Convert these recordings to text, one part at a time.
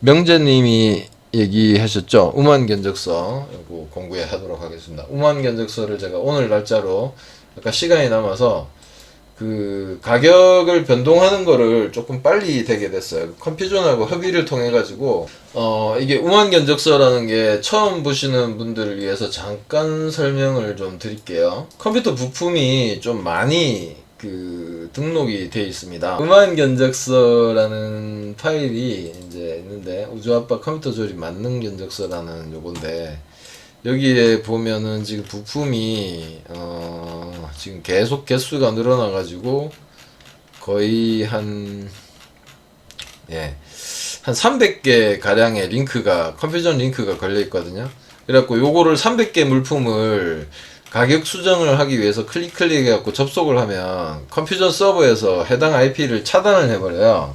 명재님이 얘기하셨죠. 우만 견적서 이거 공부해 하도록 하겠습니다. 우만 견적서를 제가 오늘 날짜로 약간 시간이 남아서 그 가격을 변동하는 거를 조금 빨리 되게 됐어요. 컴퓨전하고 협의를 통해 가지고 이게 우만 견적서라는 게 처음 보시는 분들을 위해서 잠깐 설명을 좀 드릴게요. 컴퓨터 부품이 좀 많이 그 등록이 되어 있습니다. 우만 견적서라는 파일이 이제 있는데 우주아빠 컴퓨터 조립 만능 견적서라는 요건데 여기에 보면은 지금 부품이 지금 계속 개수가 늘어나 가지고 거의 한 300개 가량의 링크가 컴퓨전 링크가 걸려 있거든요. 그래갖고 요거를 300개 물품을 가격 수정을 하기 위해서 클릭 해갖고 접속을 하면 컴퓨전 서버에서 해당 IP를 차단을 해버려요.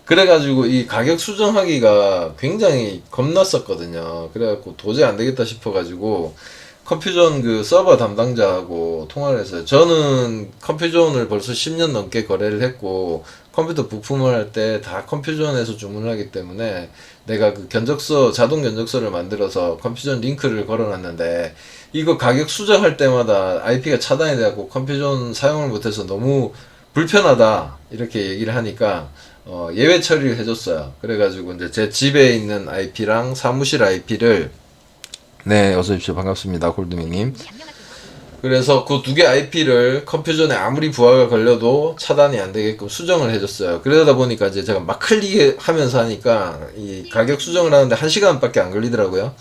그래가지고 이 가격 수정하기가 굉장히 겁났었거든요. 그래갖고 도저히 안 되겠다 싶어가지고 컴퓨전 그 서버 담당자하고 통화를 했어요. 저는 컴퓨전을 벌써 10년 넘게 거래를 했고 컴퓨터 부품을 할 때 다 컴퓨전에서 주문을 하기 때문에 내가 그 견적서 자동 견적서를 만들어서 컴퓨전 링크를 걸어놨는데 이거 가격 수정할 때마다 IP가 차단이 돼갖고 컴퓨전 사용을 못해서 너무 불편하다 이렇게 얘기를 하니까 예외 처리를 해줬어요. 그래가지고 이제 제 집에 있는 IP랑 사무실 IP를 네 어서오십시오 반갑습니다 골드미님. 그래서 그 두 개 IP를 컴퓨전에 아무리 부하가 걸려도 차단이 안 되게끔 수정을 해줬어요. 그러다 보니까 이제 제가 막 클릭하면서 하니까 이 가격 수정을 하는데 1시간밖에 안 걸리더라고요.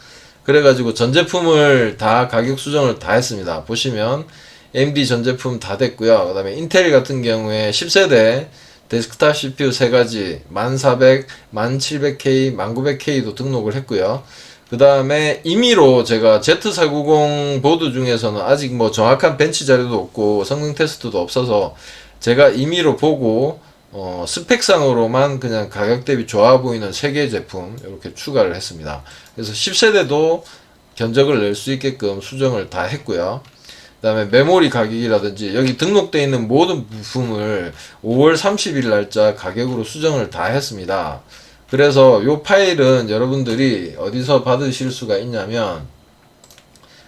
그래가지고 전 제품을 다 가격 수정을 다 했습니다. 보시면 AMD 전 제품 다 됐고요. 그 다음에 인텔 같은 경우에 10세대 데스크탑 CPU 3가지 1400, 1700K, 1900K도 등록을 했고요. 그 다음에 임의로 제가 Z490 보드 중에서는 아직 뭐 정확한 벤치 자료도 없고 성능 테스트도 없어서 제가 임의로 보고 스펙상으로만 그냥 가격 대비 좋아 보이는 3개 제품 이렇게 추가를 했습니다. 그래서 10세대도 견적을 낼 수 있게끔 수정을 다 했고요. 그 다음에 메모리 가격이라든지 여기 등록되어 있는 모든 부품을 5월 30일 날짜 가격으로 수정을 다 했습니다. 그래서 요 파일은 여러분들이 어디서 받으실 수가 있냐면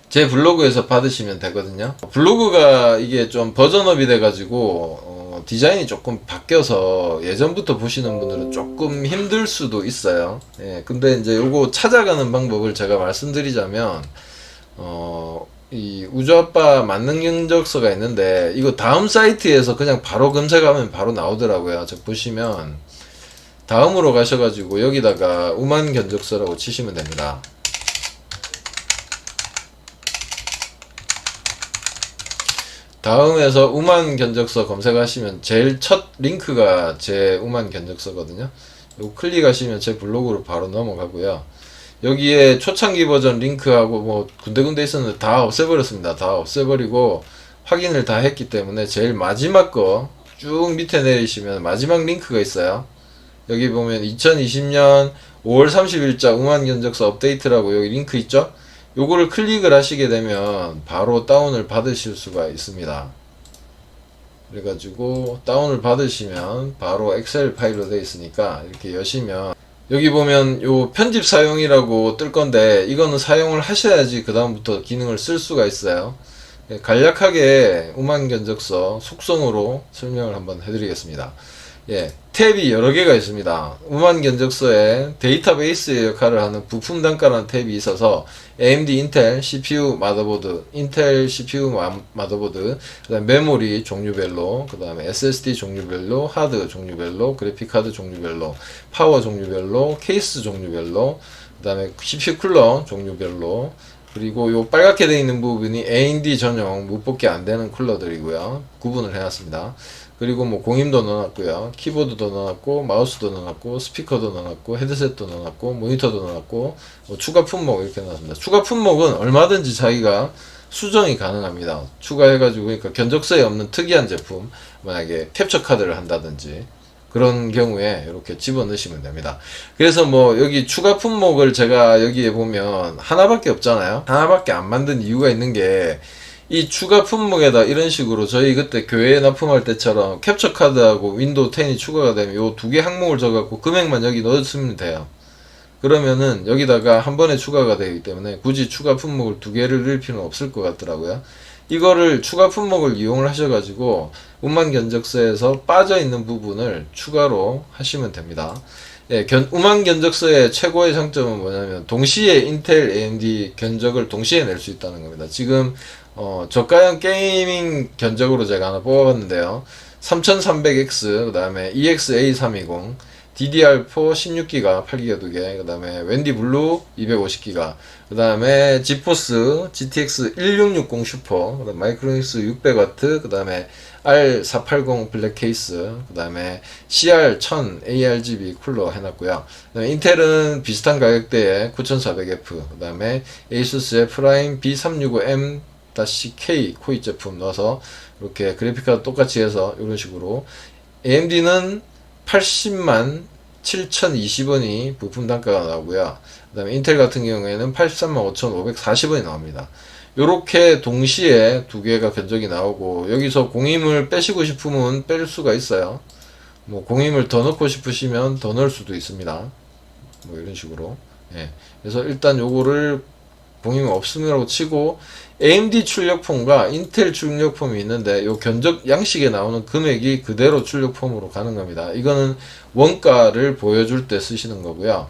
제 블로그에서 받으시면 되거든요. 블로그가 이게 좀 버전업이 돼가지고 디자인이 조금 바뀌어서 예전부터 보시는 분들은 조금 힘들 수도 있어요. 예, 근데 이제 요거 찾아가는 방법을 제가 말씀드리자면 이 우주아빠 만능 견적서가 있는데 이거 다음 사이트에서 그냥 바로 검색하면 바로 나오더라고요. 저 보시면 다음으로 가셔가지고 여기다가 우만 견적서라고 치시면 됩니다. 다음에서 우만 견적서 검색하시면 제일 첫 링크가 제 우만 견적서거든요. 이거 클릭하시면 제 블로그로 바로 넘어가고요. 여기에 초창기 버전 링크하고 뭐 군데군데 있었는데 다 없애버렸습니다. 다 없애버리고 확인을 다 했기 때문에 제일 마지막 거 쭉 밑에 내리시면 마지막 링크가 있어요. 여기 보면 2020년 5월 30일자 우만 견적서 업데이트라고 여기 링크 있죠? 요거를 클릭을 하시게 되면 바로 다운을 받으실 수가 있습니다. 그래가지고 다운을 받으시면 바로 엑셀 파일로 되어 있으니까 이렇게 여시면 여기 보면 요 편집 사용이라고 뜰 건데 이거는 사용을 하셔야지 그 다음부터 기능을 쓸 수가 있어요. 간략하게 우만 견적서 속성으로 설명을 한번 해드리겠습니다. 예, 탭이 여러 개가 있습니다. 우만 견적서에 데이터베이스의 역할을 하는 부품 단가라는 탭이 있어서 AMD 인텔 CPU 마더보드, 인텔 CPU 마더보드, 그 다음에 메모리 종류별로, 그 다음에 SSD 종류별로, 하드 종류별로, 그래픽 카드 종류별로, 파워 종류별로, 케이스 종류별로, 그 다음에 CPU 쿨러 종류별로, 그리고 요 빨갛게 되어 있는 부분이 AMD 전용 무폭기 안되는 쿨러들이고요. 구분을 해놨습니다. 그리고 뭐 공임도 넣어놨고요. 키보드도 넣어놨고, 마우스도 넣어놨고, 스피커도 넣어놨고, 헤드셋도 넣어놨고, 모니터도 넣어놨고, 뭐 추가 품목 이렇게 넣었습니다. 추가 품목은 얼마든지 자기가 수정이 가능합니다. 추가해가지고, 그러니까 견적서에 없는 특이한 제품, 만약에 캡처 카드를 한다든지, 그런 경우에 이렇게 집어넣으시면 됩니다. 그래서 뭐 여기 추가 품목을 제가 여기에 보면 하나밖에 없잖아요. 하나밖에 안 만든 이유가 있는 게 이 추가 품목에다 이런 식으로 저희 그때 교회에 납품할 때처럼 캡처 카드하고 윈도우 10이 추가가 되면 요 두 개 항목을 적어갖고 금액만 여기 넣어주면 돼요. 그러면은 여기다가 한 번에 추가가 되기 때문에 굳이 추가 품목을 두 개를 넣을 필요는 없을 것 같더라고요. 이거를 추가 품목을 이용을 하셔가지고 우만 견적서에서 빠져 있는 부분을 추가로 하시면 됩니다. 예, 우만 견적서의 최고의 장점은 뭐냐면 동시에 인텔, AMD 견적을 동시에 낼 수 있다는 겁니다. 지금 저가형 게이밍 견적으로 제가 하나 뽑아봤는데요. 3300X, 그 다음에 EXA320, DDR4 16기가 8기가 2개, 그 다음에 웬디 블루 250기가, 그 다음에 지포스 GTX 1660 슈퍼, 그 다음에 마이크로닉스 600W, 그 다음에 R480 블랙 케이스, 그 다음에 CR1000 ARGB 쿨러 해놨고요. 그 다음에 인텔은 비슷한 가격대에 9400F, 그 다음에 ASUS의 프라임 B365M K 코이 제품 넣어서 이렇게 그래픽카드 똑같이 해서 이런 식으로. AMD는 80만 7,020원이 부품 단가가 나오고요. 그 다음에 인텔 같은 경우에는 83만 5,540원이 나옵니다. 요렇게 동시에 두 개가 견적이 나오고, 여기서 공임을 빼시고 싶으면 뺄 수가 있어요. 뭐 공임을 더 넣고 싶으시면 더 넣을 수도 있습니다. 뭐 이런 식으로. 예. 그래서 일단 요거를 공임이 없음이라고 치고, AMD 출력폼과 인텔 출력폼이 있는데 요 견적 양식에 나오는 금액이 그대로 출력폼으로 가는 겁니다. 이거는 원가를 보여줄 때 쓰시는 거고요.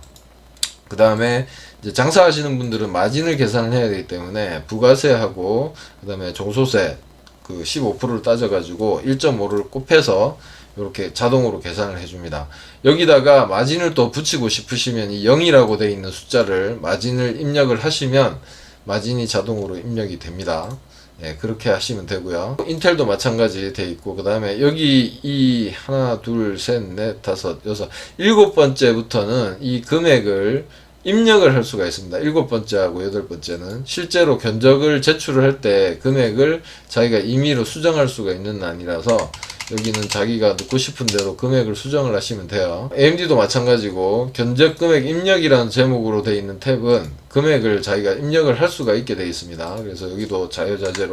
그 다음에 이제 장사하시는 분들은 마진을 계산을 해야 되기 때문에 부가세하고 그 다음에 종소세 그 15%를 따져가지고 1.5를 곱해서 이렇게 자동으로 계산을 해줍니다. 여기다가 마진을 또 붙이고 싶으시면 이 0이라고 되어 있는 숫자를 마진을 입력을 하시면 마진이 자동으로 입력이 됩니다. 예, 그렇게 하시면 되고요. 인텔도 마찬가지 돼 있고, 그 다음에 여기 이 하나, 둘, 셋, 넷, 다섯, 여섯, 일곱 번째부터는 이 금액을 입력을 할 수가 있습니다. 일곱 번째하고 여덟 번째는 실제로 견적을 제출을 할 때 금액을 자기가 임의로 수정할 수가 있는 난이라서 여기는 자기가 넣고 싶은 대로 금액을 수정을 하시면 돼요. AMD도 마찬가지고 견적 금액 입력이라는 제목으로 되어 있는 탭은 금액을 자기가 입력을 할 수가 있게 되어 있습니다. 그래서 여기도 자유자재로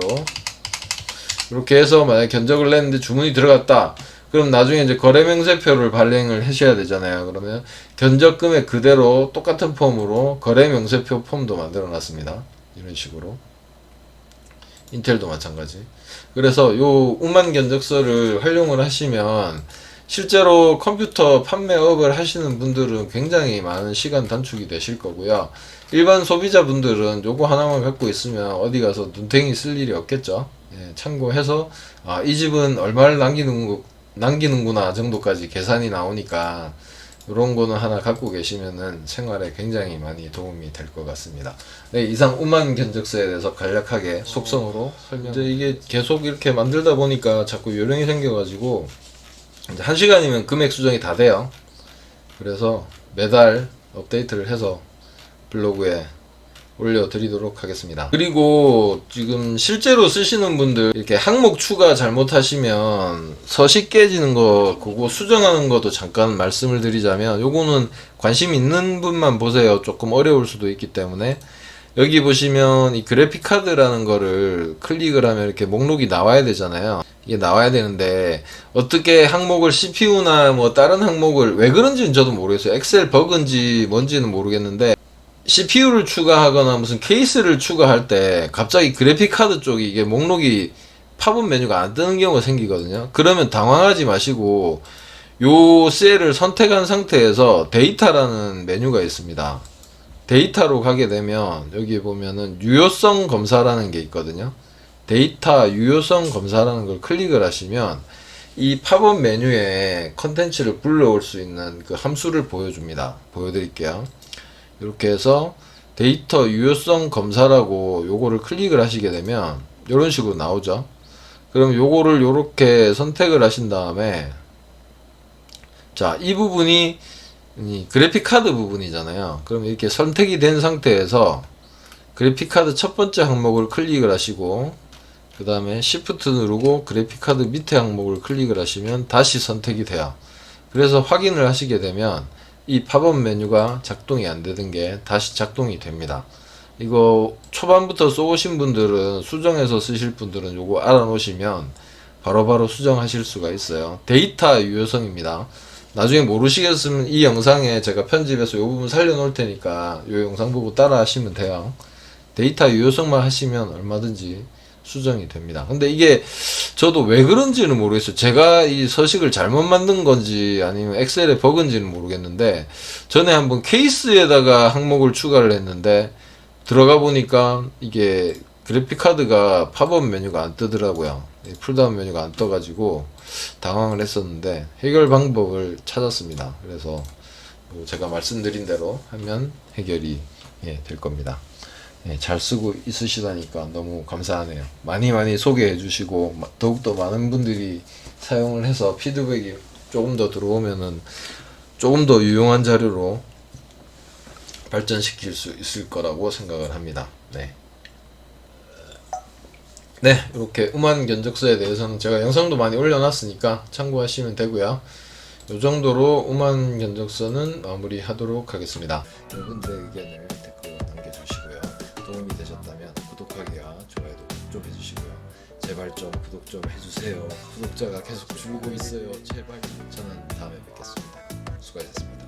이렇게 해서 만약 견적을 냈는데 주문이 들어갔다. 그럼 나중에 이제 거래명세표를 발행을 하셔야 되잖아요. 그러면 견적 금액 그대로 똑같은 폼으로 거래명세표 폼도 만들어 놨습니다. 이런 식으로. 인텔도 마찬가지. 그래서 요 우만 견적서를 활용을 하시면 실제로 컴퓨터 판매업을 하시는 분들은 굉장히 많은 시간 단축이 되실 거고요. 일반 소비자분들은 요거 하나만 갖고 있으면 어디 가서 눈탱이 쓸 일이 없겠죠. 예, 참고해서 이 집은 얼마를 남기는구나 정도까지 계산이 나오니까 이런 거는 하나 갖고 계시면은 생활에 굉장히 많이 도움이 될 것 같습니다. 네, 이상 우만 견적서에 대해서 간략하게 속성으로 설명. 이제 이게 계속 이렇게 만들다 보니까 자꾸 요령이 생겨가지고 이제 1시간이면 금액 수정이 다 돼요. 그래서 매달 업데이트를 해서 블로그에 올려드리도록 하겠습니다. 그리고 지금 실제로 쓰시는 분들 이렇게 항목 추가 잘못하시면 서식 깨지는 거 그거 수정하는 것도 잠깐 말씀을 드리자면, 요거는 관심 있는 분만 보세요. 조금 어려울 수도 있기 때문에. 여기 보시면 이 그래픽 카드라는 거를 클릭을 하면 이렇게 목록이 나와야 되잖아요. 이게 나와야 되는데 어떻게 항목을 CPU나 뭐 다른 항목을 왜 그런지는 저도 모르겠어요. 엑셀 버그인지 뭔지는 모르겠는데 CPU를 추가하거나 무슨 케이스를 추가할 때 갑자기 그래픽카드 쪽이 이게 목록이 팝업 메뉴가 안 뜨는 경우가 생기거든요. 그러면 당황하지 마시고 요 셀을 선택한 상태에서 데이터라는 메뉴가 있습니다. 데이터로 가게 되면 여기 보면은 유효성 검사라는 게 있거든요. 데이터 유효성 검사라는 걸 클릭을 하시면 이 팝업 메뉴에 컨텐츠를 불러올 수 있는 그 함수를 보여줍니다. 보여드릴게요. 이렇게 해서 데이터 유효성 검사라고 요거를 클릭을 하시게 되면 이런 식으로 나오죠. 그럼 요거를 요렇게 선택을 하신 다음에 자, 이 부분이 이 그래픽카드 부분이잖아요. 그럼 이렇게 선택이 된 상태에서 그래픽카드 첫 번째 항목을 클릭을 하시고 그 다음에 Shift 누르고 그래픽카드 밑에 항목을 클릭을 하시면 다시 선택이 돼요. 그래서 확인을 하시게 되면 이 팝업 메뉴가 작동이 안 되던 게 다시 작동이 됩니다. 이거 초반부터 써오신 분들은, 수정해서 쓰실 분들은 요거 알아놓으시면 바로바로 수정하실 수가 있어요. 데이터 유효성입니다. 나중에 모르시겠으면 이 영상에 제가 편집해서 요 부분 살려놓을 테니까 요 영상 보고 따라 하시면 돼요. 데이터 유효성만 하시면 얼마든지 수정이 됩니다. 근데 이게 저도 왜 그런지는 모르겠어요. 제가 이 서식을 잘못 만든 건지 아니면 엑셀에 버그인지는 모르겠는데, 전에 한번 케이스에다가 항목을 추가를 했는데 들어가 보니까 이게 그래픽카드가 팝업 메뉴가 안 뜨더라고요. 풀다운 메뉴가 안 떠가지고 당황을 했었는데 해결 방법을 찾았습니다. 그래서 제가 말씀드린 대로 하면 해결이 될 겁니다. 잘 쓰고 있으시다니까 너무 감사하네요. 많이 소개해 주시고 더욱더 많은 분들이 사용을 해서 피드백이 조금 더 들어오면은 조금 더 유용한 자료로 발전시킬 수 있을 거라고 생각을 합니다. 네, 이렇게 음원 견적서에 대해서는 제가 영상도 많이 올려놨으니까 참고하시면 되고요. 이 정도로 음원 견적서는 마무리하도록 하겠습니다. 여러분들의 의견을 댓글로 남겨주시고요. 도움이 되셨다면 구독하기와 좋아요도 좀 해주시고요. 제발 좀 구독 좀 해주세요. 구독자가 계속 줄고 있어요. 제발. 저는 다음에 뵙겠습니다. 수고하셨습니다.